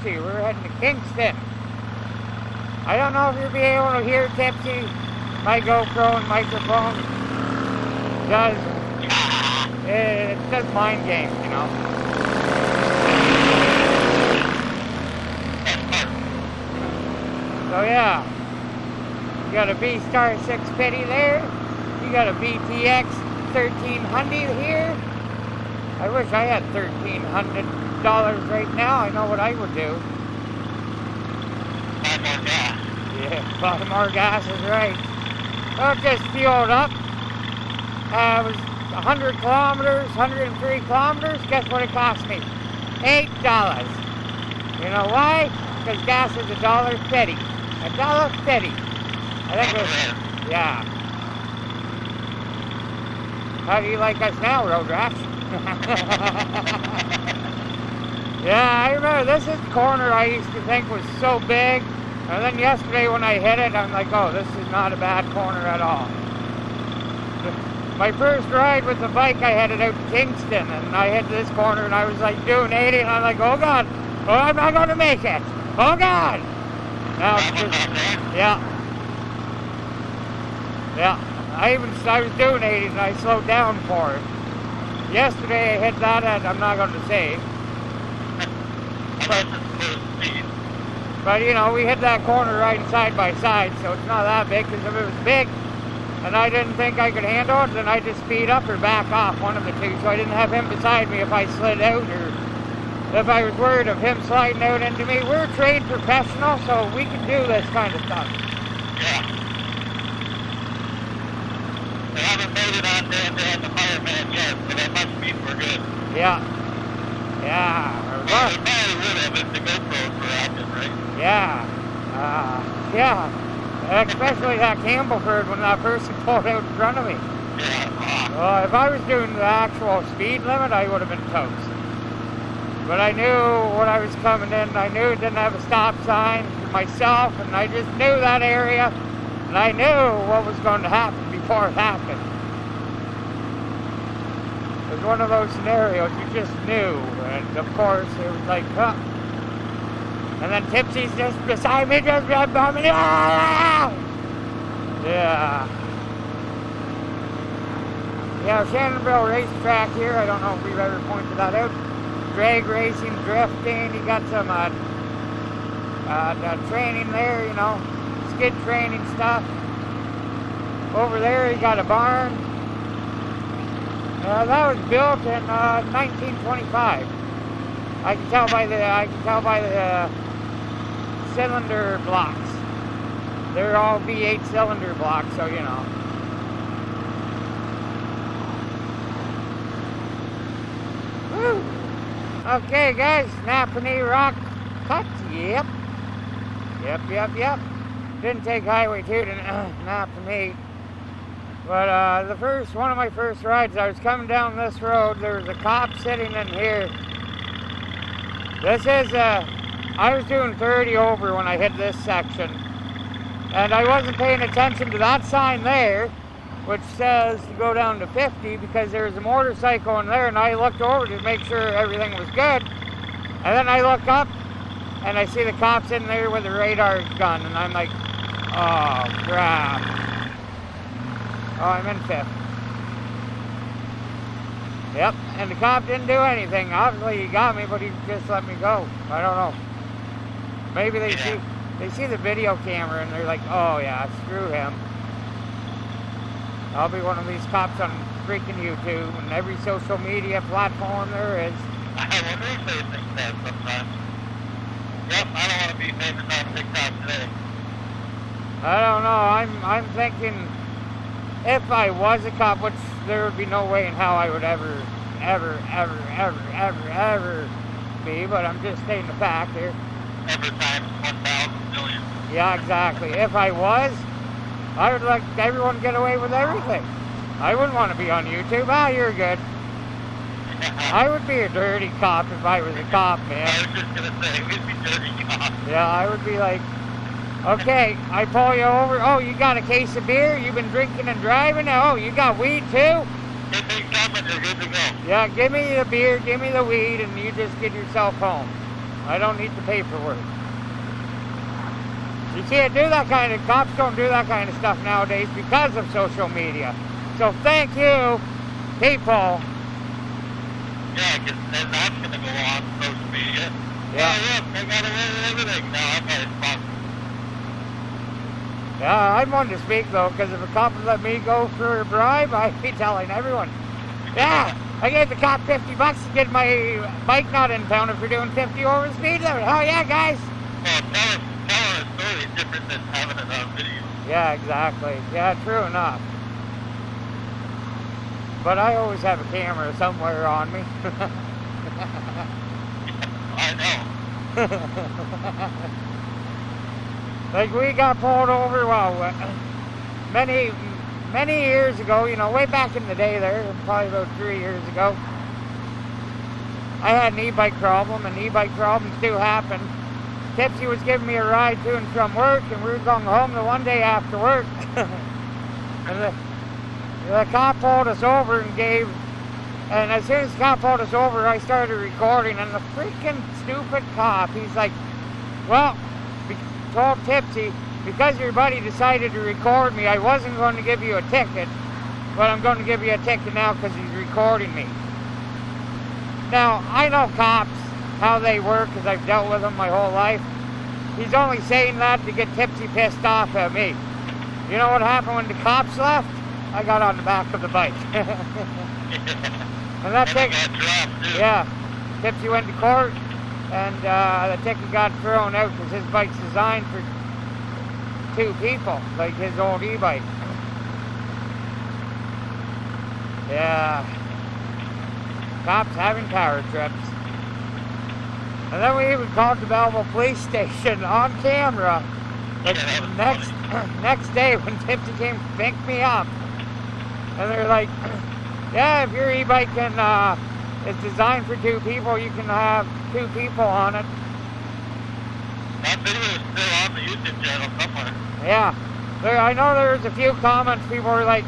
Tipsy. We're heading to Kingston. I don't know if you'll be able to hear Tipsy. My GoPro and microphone it does mind games, you know. So yeah, you got a VStar 650 there. You got a VTX 1300 here. I wish I had $1,300 right now. I know what I would do. Buy more gas. Yeah, buy more gas is right. Well, it just fueled up. It was 100 kilometers, 103 kilometers. Guess what it cost me? $8. You know why? Because gas is $1.50. $1.50. I think it was, yeah. How do you like us now, road rats? Yeah, I remember this is the corner I used to think was so big, and then yesterday when I hit it, I'm like, oh, this is not a bad corner at all. My first ride with the bike, I headed out to Kingston, and I hit this corner, and I was like doing 80, and I'm like, oh God, oh, I'm not going to make it. Oh God. Now it's just, yeah. Yeah, I was doing 80s, and I slowed down for it. Yesterday I hit that at, I'm not going to say. But you know, we hit that corner riding side by side, so it's not that big, because if it was big and I didn't think I could handle it, then I just speed up or back off, one of the two, so I didn't have him beside me if I slid out, or if I was worried of him sliding out into me. We're trained professionals, so we can do this kind of stuff. Yeah. They haven't made it on the fireman yet, so that must mean we're good. Yeah. Yeah. Well, they probably would have if the GoPros were active, right? Yeah. Yeah. Especially that Campbellford when that person pulled out in front of me. Yeah. Well, if I was doing the actual speed limit, I would have been toast. But I knew when I was coming in, I knew it didn't have a stop sign for myself, and I just knew that area, and I knew what was going to happen before it happened. It was one of those scenarios you just knew, and of course it was like, huh. And then Tipsy's just beside me, just bumming. Ah! Yeah. Yeah, Shannonville racetrack here. I don't know if we've ever pointed that out. Drag racing, drifting. You got some training there, you know, skid training stuff. Over there, you got a barn. That was built in 1925. I can tell by the cylinder blocks. They're all V8 cylinder blocks, so you know. Woo! Okay, guys, Napanee Rock cut. Yep. Didn't take Highway 2 to Napanee. But one of my first rides, I was coming down this road. There was a cop sitting in here. This is I was doing 30 over when I hit this section, and I wasn't paying attention to that sign there, which says to go down to 50, because there was a motorcycle in there, and I looked over to make sure everything was good, and then I look up, and I see the cops in there with a radar gun, and I'm like, oh crap. Oh, I'm in 5th. Yep, and the cop didn't do anything. Obviously he got me, but he just let me go. I don't know. Maybe they see the video camera and they're like, oh yeah, screw him. I'll be one of these cops on freaking YouTube and every social media platform there is. I wonder if they think that sometimes. Yep, I don't want to be famous on TikTok today. I don't know. I'm thinking if I was a cop, which there would be no way in hell I would ever be, but I'm just stating the fact here. Ever times 1,000 million. Yeah, exactly. If I was, I would let everyone get away with everything. I wouldn't want to be on YouTube. Ah, you're good. I would be a dirty cop if I was a cop, man. I was just going to say, we'd be dirty cops. Yeah, I would be like, okay, I pull you over. Oh, you got a case of beer? You've been drinking and driving? Oh, you got weed too? If they come and you're good to go. Yeah, give me the beer, give me the weed, and you just get yourself home. I don't need the paperwork. You can't do that kind of, cops don't do that kind of stuff nowadays because of social media. So thank you, people. Yeah, because then that's going to go on social media. Yeah. Oh, look, I got away with everything. Now I'm going to fuck. Yeah, I'd want to speak though, because if a cop would let me go for a bribe, I'd be telling everyone. Yeah, I gave the cop $50 to get my bike not impounded for doing 50 over the speed limit. Oh yeah, guys. Well, telling a story is different than having it on video. Yeah, exactly. Yeah, true enough. But I always have a camera somewhere on me. I know. Like we got pulled over, well, many years ago, you know, way back in the day there, probably about 3 years ago. I had an e-bike problem, and e-bike problems do happen. Tipsy was giving me a ride to and from work, and we were going home the one day after work. And the cop pulled us over and as soon as the cop pulled us over, I started recording, and the freaking stupid cop, he's like, well, told Tipsy, because your buddy decided to record me, I wasn't going to give you a ticket, but I'm going to give you a ticket now because he's recording me. Now, I know cops, how they work, because I've dealt with them my whole life. He's only saying that to get Tipsy pissed off at me. You know what happened when the cops left? I got on the back of the bike. And that ticket, yeah, Tipsy went to court, and the ticket got thrown out because his bike's designed for 2 people, like his old e-bike. Yeah. Cops having power trips. And then we even called the Belleville police station on camera. Like next day when Tipsy came to pick me up. And they're like, yeah, if your e-bike is designed for 2 people, you can have 2 people on it. That video is still on the YouTube channel somewhere. Yeah. I know there's a few comments, people were like,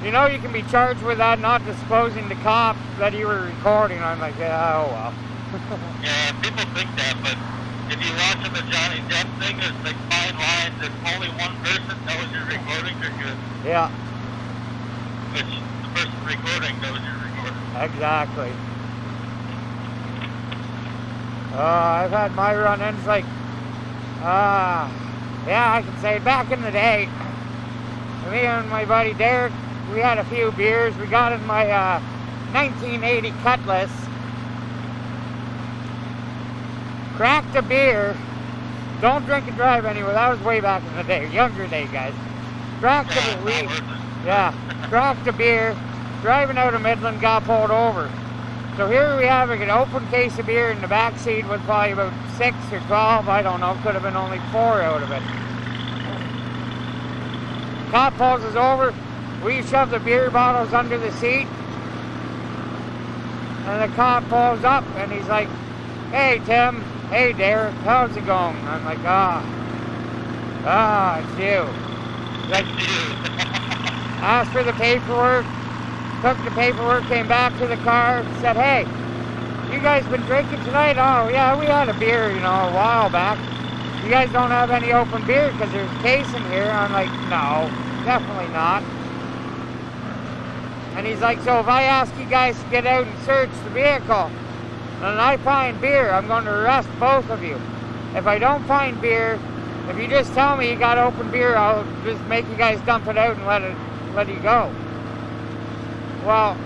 you know you can be charged with that, not disclosing to cops that you were recording. I'm like, yeah, oh well. Yeah, people think that, but if you watch the Johnny Depp thing, there's like fine lines. If only one person knows you're recording, you're good. Yeah. Which the person recording knows you're recording. Exactly. I've had my run-ins like, yeah, I can say back in the day, me and my buddy Derek, we had a few beers. We got in my 1980 Cutlass, cracked a beer. Don't drink and drive anyway. That was way back in the day, younger day, guys. Cracked a beer, driving out of Midland, got pulled over. So here we have an open case of beer in the back seat with probably about 6 or 12, I don't know, could have been only 4 out of it. Cop pulls us over, we shove the beer bottles under the seat, and the cop pulls up and he's like, hey Tim, hey Derek, how's it going? I'm like, it's you. He's like, asked for the paperwork, took the paperwork, came back to the car, said, hey, you guys been drinking tonight? Oh yeah, we had a beer, you know, a while back. You guys don't have any open beer because there's a case in here. I'm like, no, definitely not. And he's like, so if I ask you guys to get out and search the vehicle and I find beer, I'm going to arrest both of you. If I don't find beer, if you just tell me you got open beer, I'll just make you guys dump it out and let you go. Well,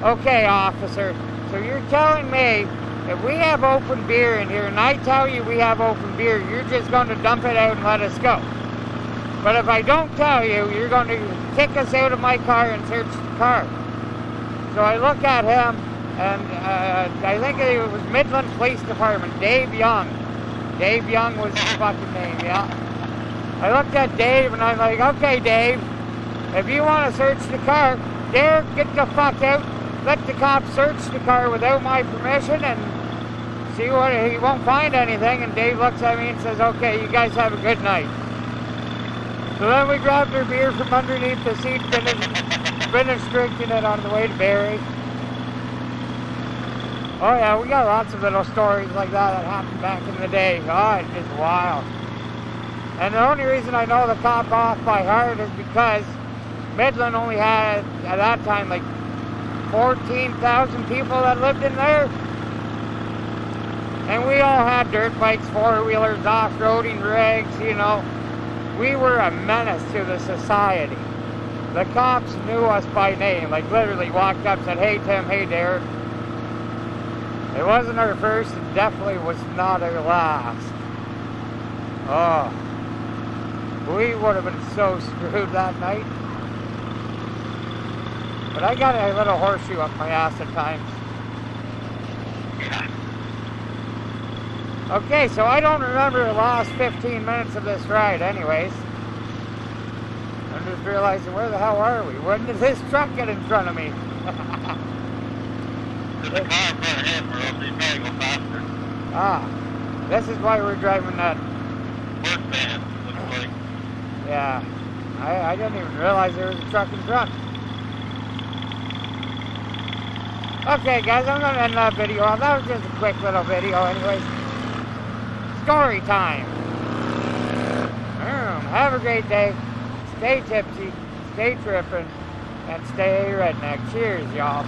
okay, officer. So you're telling me if we have open beer in here and I tell you we have open beer, you're just going to dump it out and let us go. But if I don't tell you, you're going to kick us out of my car and search the car. So I look at him, and I think it was Midland Police Department, Dave Young. Dave Young was his fucking name, yeah. I looked at Dave and I'm like, okay Dave, if you want to search the car, Derek, get the fuck out. Let the cops search the car without my permission and see what, he won't find anything. And Dave looks at me and says, okay, you guys have a good night. So then we grabbed our beer from underneath the seat, finished drinking it on the way to Barrie. Oh yeah, we got lots of little stories like that happened back in the day. Oh, it's just wild. And the only reason I know the cop off by heart is because Midland only had, at that time, like 14,000 people that lived in there. And we all had dirt bikes, four-wheelers, off-roading rigs, you know. We were a menace to the society. The cops knew us by name, like literally walked up and said, "Hey Tim, hey Derek." It wasn't our first, it definitely was not our last. Oh. We would have been so screwed that night. But I got a little horseshoe up my ass at times. Okay, so I don't remember the last 15 minutes of this ride anyways. I'm just realizing, where the hell are we? When did this truck get in front of me? There's a car in front of him, or else he'd probably go faster. Ah, this is why we're driving that. Work van, looks like. Yeah, I didn't even realize there was a truck in front. Okay guys, I'm going to end that video off. That was just a quick little video anyways. Story time. Have a great day. Stay tipsy, stay tripping, and stay redneck. Cheers, y'all.